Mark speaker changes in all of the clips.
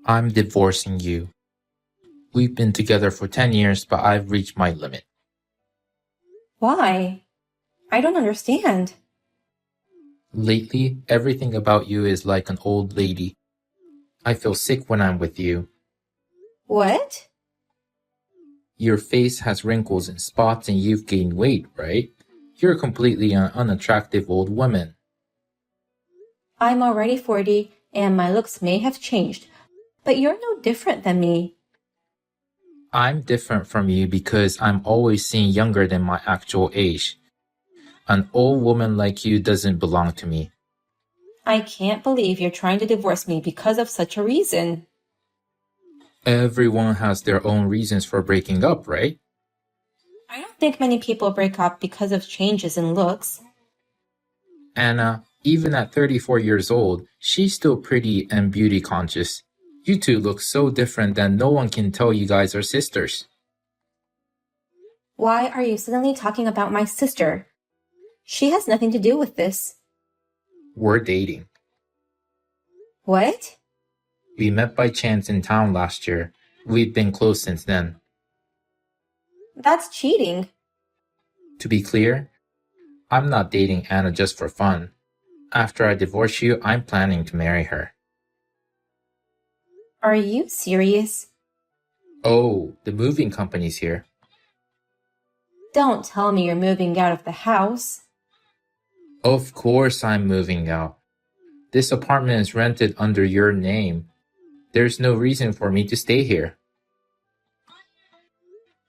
Speaker 1: I'm divorcing you. We've been together for 10 years, but I've reached my limit.
Speaker 2: Why? I don't understand.
Speaker 1: Lately, everything about you is like an old lady. I feel sick when I'm with you.
Speaker 2: What?
Speaker 1: Your face has wrinkles and spots and you've gained weight, right? You're completely an unattractive old woman.
Speaker 2: I'm already 40 and my looks may have changed, but you're no different than me.
Speaker 1: I'm different from you because I'm always seen younger than my actual age. An old woman like you doesn't belong to me.
Speaker 2: I can't believe you're trying to divorce me because of such a reason.
Speaker 1: Everyone has their own reasons for breaking up, right?
Speaker 2: I don't think many people break up because of changes in looks.
Speaker 1: Anna, even at 34 years old, she's still pretty and beauty conscious. You two look so different that no one can tell you guys are sisters.
Speaker 2: Why are you suddenly talking about my sister? She has nothing to do with this.
Speaker 1: We're dating.
Speaker 2: What?
Speaker 1: We met by chance in town last year. We've been close since then.
Speaker 2: That's cheating.
Speaker 1: To be clear, I'm not dating Anna just for fun. After I divorce you, I'm planning to marry her.
Speaker 2: Are you serious?
Speaker 1: Oh, the moving company's here.
Speaker 2: Don't tell me you're moving out of the house.
Speaker 1: Of course I'm moving out. This apartment is rented under your name. There's no reason for me to stay here.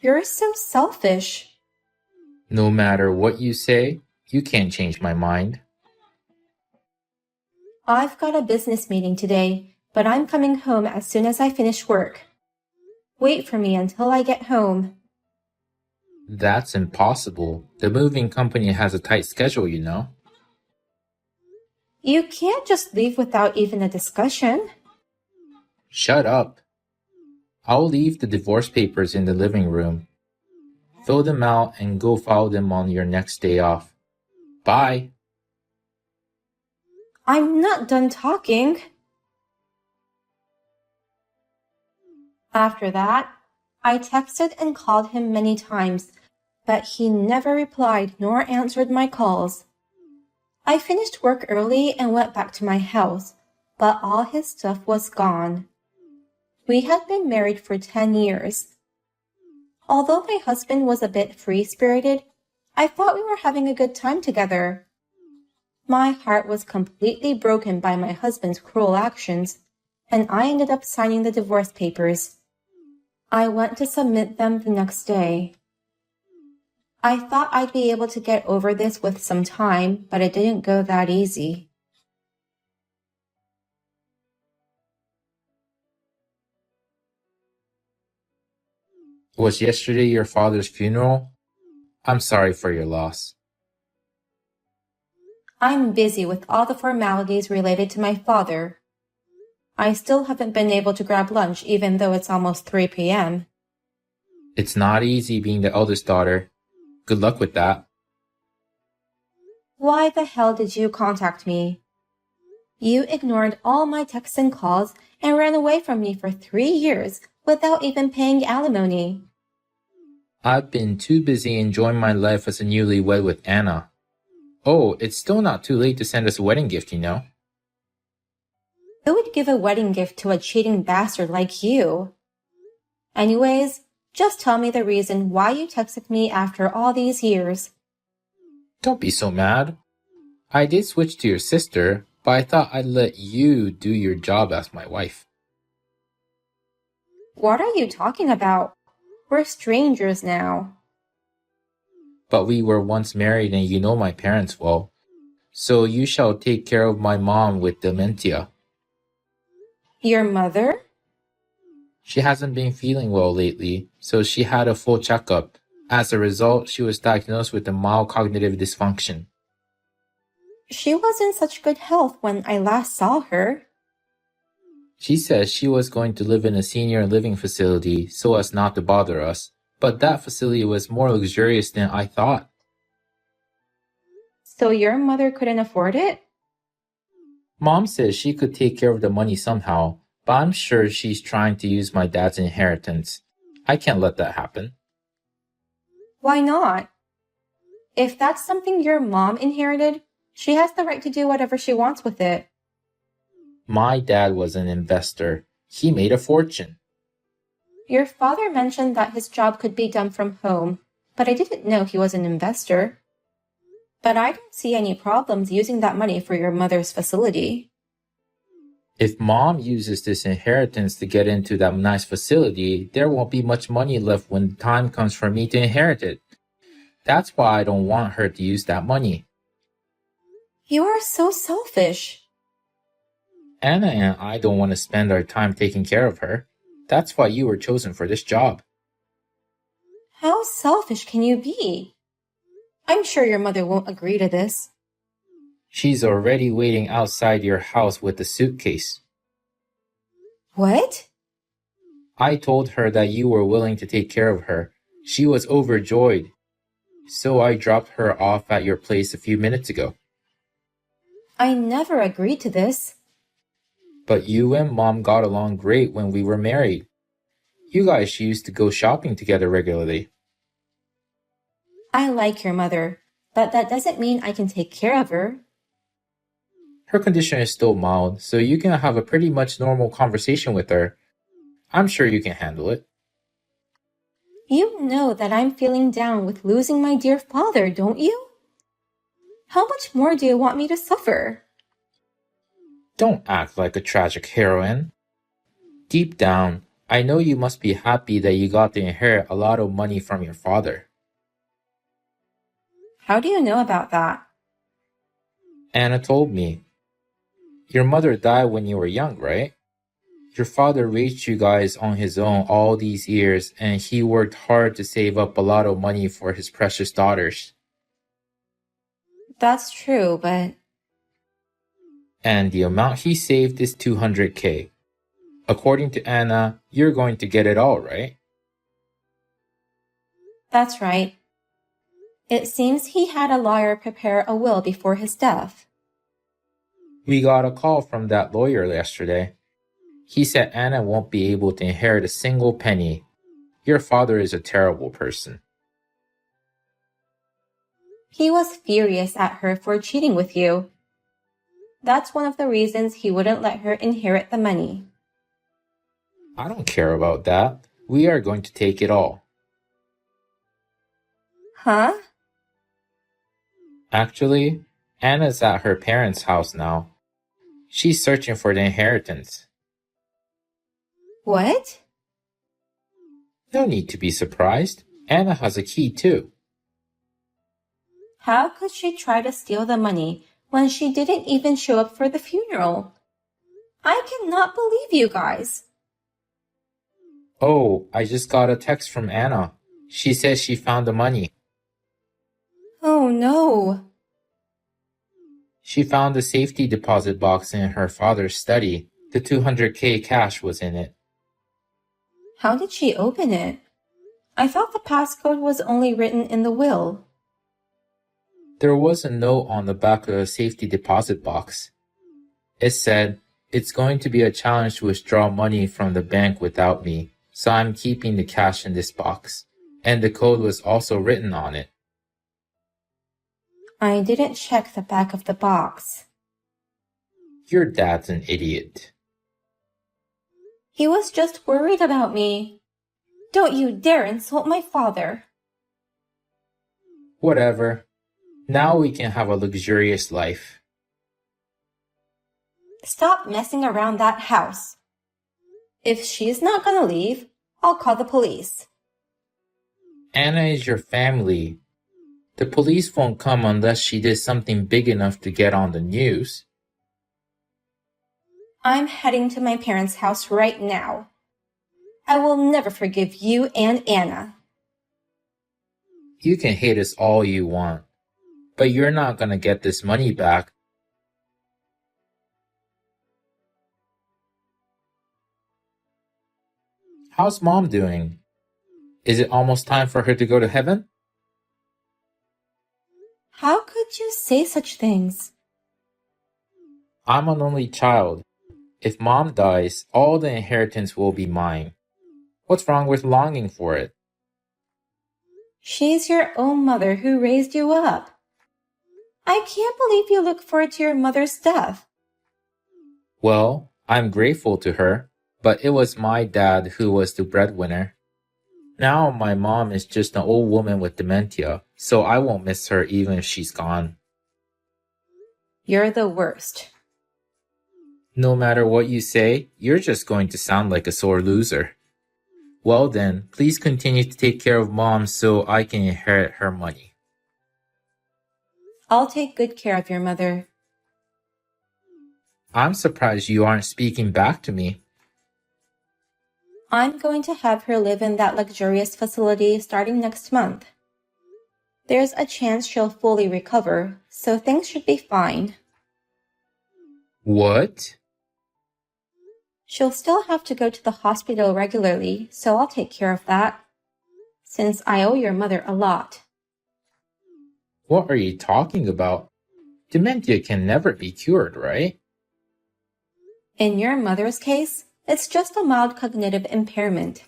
Speaker 2: You're so selfish.
Speaker 1: No matter what you say, you can't change my mind.
Speaker 2: I've got a business meeting today, but I'm coming home as soon as I finish work. Wait for me until I get home.
Speaker 1: That's impossible. The moving company has a tight schedule, you know.
Speaker 2: You can't just leave without even a discussion.
Speaker 1: Shut up. I'll leave the divorce papers in the living room. Fill them out and go file them on your next day off. Bye.
Speaker 2: I'm not done talking. After that, I texted and called him many times, but he never replied nor answered my calls. I finished work early and went back to my house, but all his stuff was gone. We had been married for 10 years. Although my husband was a bit free-spirited, I thought we were having a good time together. My heart was completely broken by my husband's cruel actions, and I ended up signing the divorce papers. I went to submit them the next day. I thought I'd be able to get over this with some time, but it didn't go that easy.
Speaker 1: Was yesterday your father's funeral? I'm sorry for your loss.
Speaker 2: I'm busy with all the formalities related to my father. I still haven't been able to grab lunch even though it's almost 3 p.m.
Speaker 1: It's not easy being the eldest daughter. Good luck with that.
Speaker 2: Why the hell did you contact me? You ignored all my texts and calls and ran away from me for 3 years without even paying alimony.
Speaker 1: I've been too busy enjoying my life as a newlywed with Anna. Oh, it's still not too late to send us a wedding gift, you know.
Speaker 2: Who would give a wedding gift to a cheating bastard like you? Anyways, just tell me the reason why you texted me after all these years.
Speaker 1: Don't be so mad. I did switch to your sister, but I thought I'd let you do your job as my wife.
Speaker 2: What are you talking about? We're strangers now.
Speaker 1: But we were once married and you know my parents well. So you shall take care of my mom with dementia.
Speaker 2: Your mother?
Speaker 1: She hasn't been feeling well lately, so she had a full checkup. As a result, she was diagnosed with a mild cognitive dysfunction.
Speaker 2: She was in such good health when I last saw her.
Speaker 1: She says she was going to live in a senior living facility so as not to bother us, but that facility was more luxurious than I thought.
Speaker 2: So your mother couldn't afford it?
Speaker 1: Mom says she could take care of the money somehow, but I'm sure she's trying to use my dad's inheritance. I can't let that happen.
Speaker 2: Why not? If that's something your mom inherited, she has the right to do whatever she wants with it.
Speaker 1: My dad was an investor. He made a fortune.
Speaker 2: Your father mentioned that his job could be done from home, but I didn't know he was an investor. But I don't see any problems using that money for your mother's facility.
Speaker 1: If mom uses this inheritance to get into that nice facility, there won't be much money left when the time comes for me to inherit it. That's why I don't want her to use that money.
Speaker 2: You are so selfish.
Speaker 1: Anna and I don't want to spend our time taking care of her. That's why you were chosen for this job.
Speaker 2: How selfish can you be? I'm sure your mother won't agree to this.
Speaker 1: She's already waiting outside your house with the suitcase.
Speaker 2: What?
Speaker 1: I told her that you were willing to take care of her. She was overjoyed. So I dropped her off at your place a few minutes ago.
Speaker 2: I never agreed to this.
Speaker 1: But you and mom got along great when we were married. You guys used to go shopping together regularly.
Speaker 2: I like your mother, but that doesn't mean I can take care of her.
Speaker 1: Her condition is still mild, so you can have a pretty much normal conversation with her. I'm sure you can handle it.
Speaker 2: You know that I'm feeling down with losing my dear father, don't you? How much more do you want me to suffer?
Speaker 1: Don't act like a tragic heroine. Deep down, I know you must be happy that you got to inherit a lot of money from your father.
Speaker 2: How do you know about that?
Speaker 1: Anna told me. Your mother died when you were young, right? Your father raised you guys on his own all these years, and he worked hard to save up a lot of money for his precious daughters.
Speaker 2: That's true, but...
Speaker 1: And the amount he saved is $200K. According to Anna, you're going to get it all, right?
Speaker 2: That's right. It seems he had a lawyer prepare a will before his death.
Speaker 1: We got a call from that lawyer yesterday. He said Anna won't be able to inherit a single penny. Your father is a terrible person.
Speaker 2: He was furious at her for cheating with you. That's one of the reasons he wouldn't let her inherit the money.
Speaker 1: I don't care about that. We are going to take it all.
Speaker 2: Huh?
Speaker 1: Actually, Anna's at her parents' house now. She's searching for the inheritance.
Speaker 2: What?
Speaker 1: No need to be surprised. Anna has a key too.
Speaker 2: How could she try to steal the money when she didn't even show up for the funeral? I cannot believe you guys.
Speaker 1: Oh, I just got a text from Anna. She says she found the money.
Speaker 2: Oh no.
Speaker 1: She found the safety deposit box in her father's study. The $200K cash was in it.
Speaker 2: How did she open it? I thought the passcode was only written in the will.
Speaker 1: There was a note on the back of the safety deposit box. It said, "It's going to be a challenge to withdraw money from the bank without me, so I'm keeping the cash in this box." And the code was also written on it.
Speaker 2: I didn't check the back of the box.
Speaker 1: Your dad's an idiot.
Speaker 2: He was just worried about me. Don't you dare insult my father.
Speaker 1: Whatever. Now we can have a luxurious life.
Speaker 2: Stop messing around that house. If she's not gonna leave, I'll call the police.
Speaker 1: Anna is your family. The police won't come unless she did something big enough to get on the news.
Speaker 2: I'm heading to my parents' house right now. I will never forgive you and Anna.
Speaker 1: You can hate us all you want, but you're not gonna get this money back. How's mom doing? Is it almost time for her to go to heaven?
Speaker 2: How could you say such things?
Speaker 1: I'm an only child. If mom dies, all the inheritance will be mine. What's wrong with longing for it?
Speaker 2: She's your own mother who raised you up. I can't believe you look forward to your mother's death.
Speaker 1: Well, I'm grateful to her, but it was my dad who was the breadwinner. Now my mom is just an old woman with dementia, so I won't miss her even if she's gone.
Speaker 2: You're the worst.
Speaker 1: No matter what you say, you're just going to sound like a sore loser. Well then, please continue to take care of mom so I can inherit her money.
Speaker 2: I'll take good care of your mother.
Speaker 1: I'm surprised you aren't speaking back to me.
Speaker 2: I'm going to have her live in that luxurious facility starting next month. There's a chance she'll fully recover, so things should be fine.
Speaker 1: What?
Speaker 2: She'll still have to go to the hospital regularly, so I'll take care of that, since I owe your mother a lot.
Speaker 1: What are you talking about? Dementia can never be cured, right?
Speaker 2: In your mother's case, it's just a mild cognitive impairment.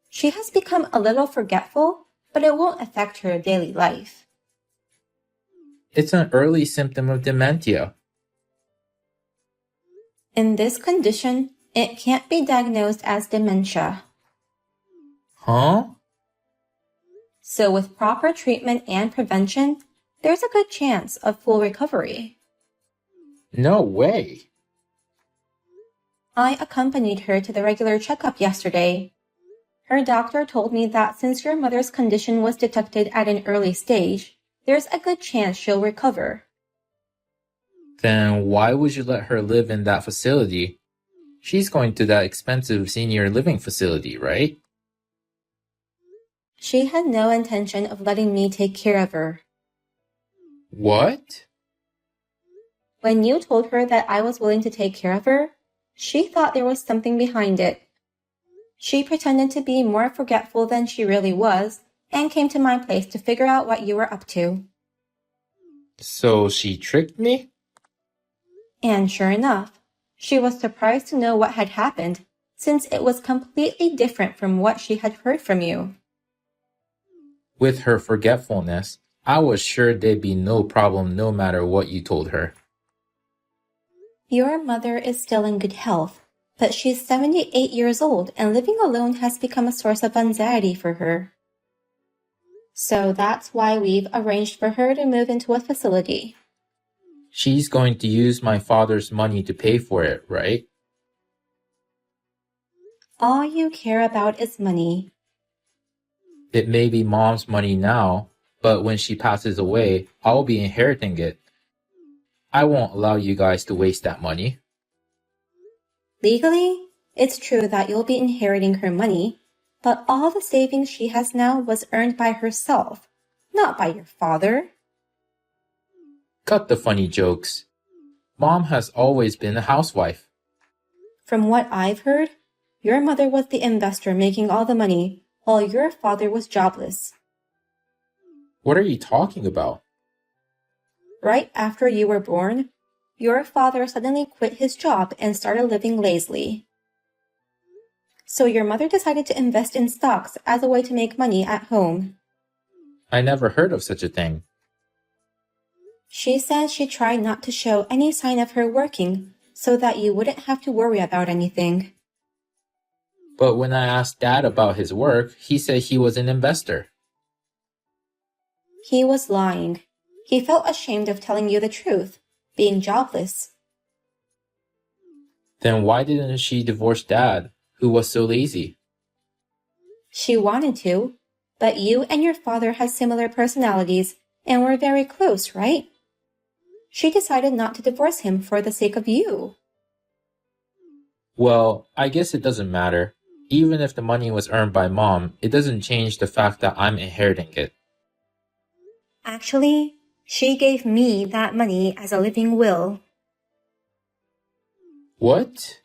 Speaker 2: She has become a little forgetful, but it won't affect her daily life.
Speaker 1: It's an early symptom of dementia.
Speaker 2: In this condition, it can't be diagnosed as dementia.
Speaker 1: Huh?
Speaker 2: So with proper treatment and prevention, there's a good chance of full recovery.
Speaker 1: No way.
Speaker 2: I accompanied her to the regular checkup yesterday. Her doctor told me that since your mother's condition was detected at an early stage, there's a good chance she'll recover.
Speaker 1: Then why would you let her live in that facility? She's going to that expensive senior living facility, right?
Speaker 2: She had no intention of letting me take care of her.
Speaker 1: What?
Speaker 2: When you told her that I was willing to take care of her, she thought there was something behind it. She pretended to be more forgetful than she really was and came to my place to figure out what you were up to.
Speaker 1: So she tricked me?
Speaker 2: And sure enough, she was surprised to know what had happened, since it was completely different from what she had heard from you.
Speaker 1: With her forgetfulness, I was sure there'd be no problem no matter what you told her.
Speaker 2: Your mother is still in good health, but she's 78 years old and living alone has become a source of anxiety for her. So that's why we've arranged for her to move into a facility.
Speaker 1: She's going to use my father's money to pay for it, right?
Speaker 2: All you care about is money.
Speaker 1: It may be mom's money now, but when she passes away, I'll be inheriting it. I won't allow you guys to waste that money.
Speaker 2: Legally, it's true that you'll be inheriting her money, but all the savings she has now was earned by herself, not by your father.
Speaker 1: Cut the funny jokes. Mom has always been a housewife.
Speaker 2: From what I've heard, your mother was the investor making all the money, while your father was jobless.
Speaker 1: What are you talking about?
Speaker 2: Right after you were born, your father suddenly quit his job and started living lazily. So your mother decided to invest in stocks as a way to make money at home.
Speaker 1: I never heard of such a thing.
Speaker 2: She said she tried not to show any sign of her working so that you wouldn't have to worry about anything.
Speaker 1: But when I asked Dad about his work, he said he was an investor.
Speaker 2: He was lying. He felt ashamed of telling you the truth, being jobless.
Speaker 1: Then why didn't she divorce Dad, who was so lazy?
Speaker 2: She wanted to, but you and your father had similar personalities and were very close, right? She decided not to divorce him for the sake of you.
Speaker 1: Well, I guess it doesn't matter. Even if the money was earned by Mom, it doesn't change the fact that I'm inheriting it.
Speaker 2: Actually, she gave me that money as a living will.
Speaker 1: What?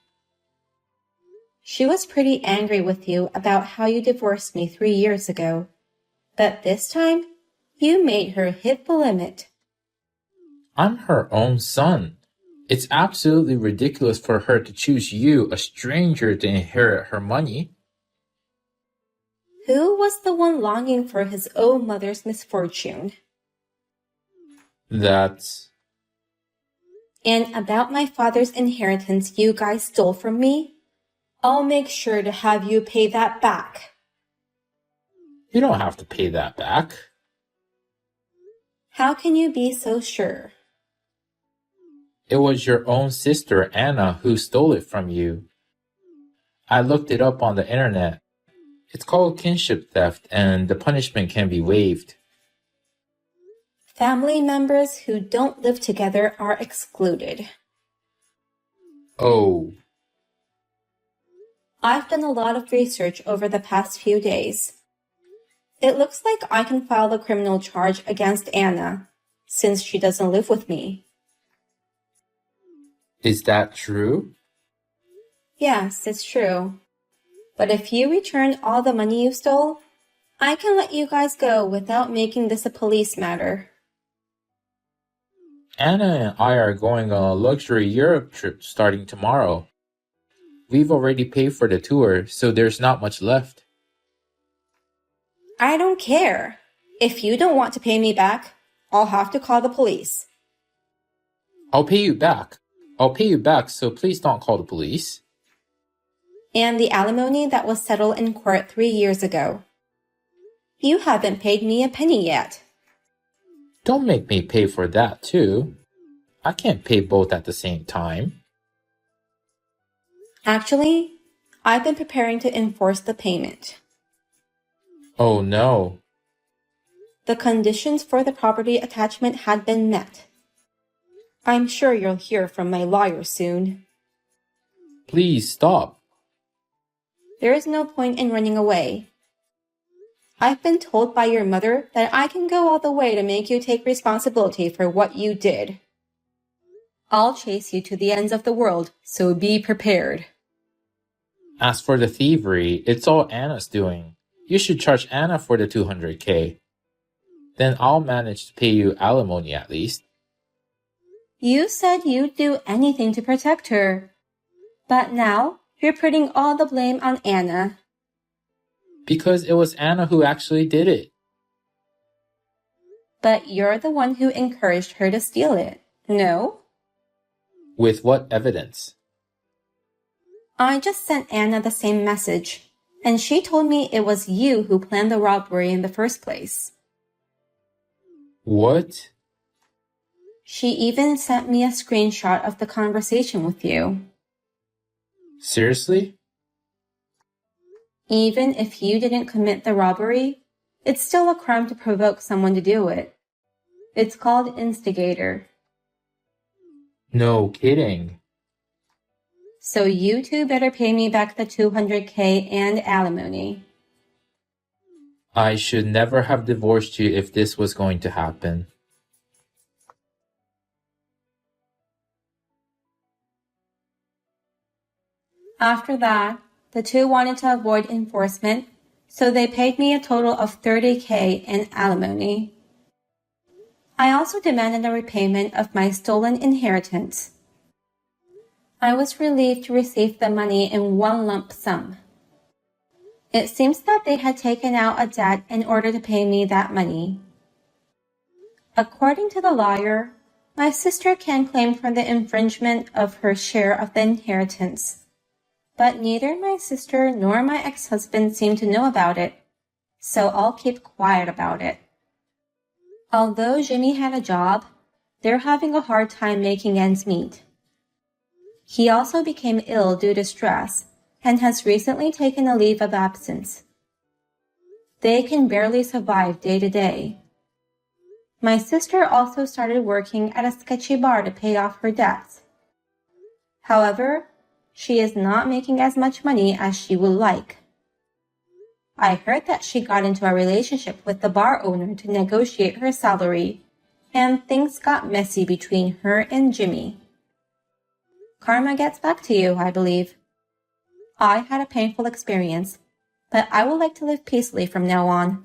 Speaker 2: She was pretty angry with you about how you divorced me 3 years ago. But this time, you made her hit the limit.
Speaker 1: I'm her own son. It's absolutely ridiculous for her to choose you, a stranger, to inherit her money.
Speaker 2: Who was the one longing for his own mother's misfortune?
Speaker 1: That's...
Speaker 2: And about my father's inheritance you guys stole from me? I'll make sure to have you pay that back.
Speaker 1: You don't have to pay that back.
Speaker 2: How can you be so sure?
Speaker 1: It was your own sister, Anna, who stole it from you. I looked it up on the internet. It's called kinship theft, and the punishment can be waived.
Speaker 2: Family members who don't live together are excluded.
Speaker 1: Oh.
Speaker 2: I've done a lot of research over the past few days. It looks like I can file a criminal charge against Anna, since she doesn't live with me.
Speaker 1: Is that true?
Speaker 2: Yes, it's true. But if you return all the money you stole, I can let you guys go without making this a police matter.
Speaker 1: Anna and I are going on a luxury Europe trip starting tomorrow. We've already paid for the tour, so there's not much left.
Speaker 2: I don't care. If you don't want to pay me back, I'll have to call the police.
Speaker 1: I'll pay you back. I'll pay you back, so please don't call the police.
Speaker 2: And the alimony that was settled in court 3 years ago. You haven't paid me a penny yet.
Speaker 1: Don't make me pay for that, too. I can't pay both at the same time.
Speaker 2: Actually, I've been preparing to enforce the payment.
Speaker 1: Oh no.
Speaker 2: The conditions for the property attachment had been met. I'm sure you'll hear from my lawyer soon.
Speaker 1: Please stop.
Speaker 2: There is no point in running away. I've been told by your mother that I can go all the way to make you take responsibility for what you did. I'll chase you to the ends of the world, so be prepared.
Speaker 1: As for the thievery, it's all Anna's doing. You should charge Anna for the $200K. Then I'll manage to pay you alimony at least.
Speaker 2: You said you'd do anything to protect her. But now, you're putting all the blame on Anna.
Speaker 1: Because it was Anna who actually did it.
Speaker 2: But you're the one who encouraged her to steal it, no?
Speaker 1: With what evidence?
Speaker 2: I just sent Anna the same message, and she told me it was you who planned the robbery in the first place.
Speaker 1: What?
Speaker 2: She even sent me a screenshot of the conversation with you.
Speaker 1: Seriously?
Speaker 2: Even if you didn't commit the robbery, it's still a crime to provoke someone to do it. It's called instigator.
Speaker 1: No kidding.
Speaker 2: So you two better pay me back the $200K and alimony.
Speaker 1: I should never have divorced you if this was going to happen.
Speaker 2: After that, the two wanted to avoid enforcement, so they paid me a total of $30K in alimony. I also demanded a repayment of my stolen inheritance. I was relieved to receive the money in one lump sum. It seems that they had taken out a debt in order to pay me that money. According to the lawyer, my sister can claim for the infringement of her share of the inheritance. But neither my sister nor my ex-husband seem to know about it, so I'll keep quiet about it. Although Jimmy had a job, they're having a hard time making ends meet. He also became ill due to stress and has recently taken a leave of absence. They can barely survive day to day. My sister also started working at a sketchy bar to pay off her debts. However, she is not making as much money as she would like. I heard that she got into a relationship with the bar owner to negotiate her salary, and things got messy between her and Jimmy. Karma gets back to you, I believe. I had a painful experience, but I would like to live peacefully from now on.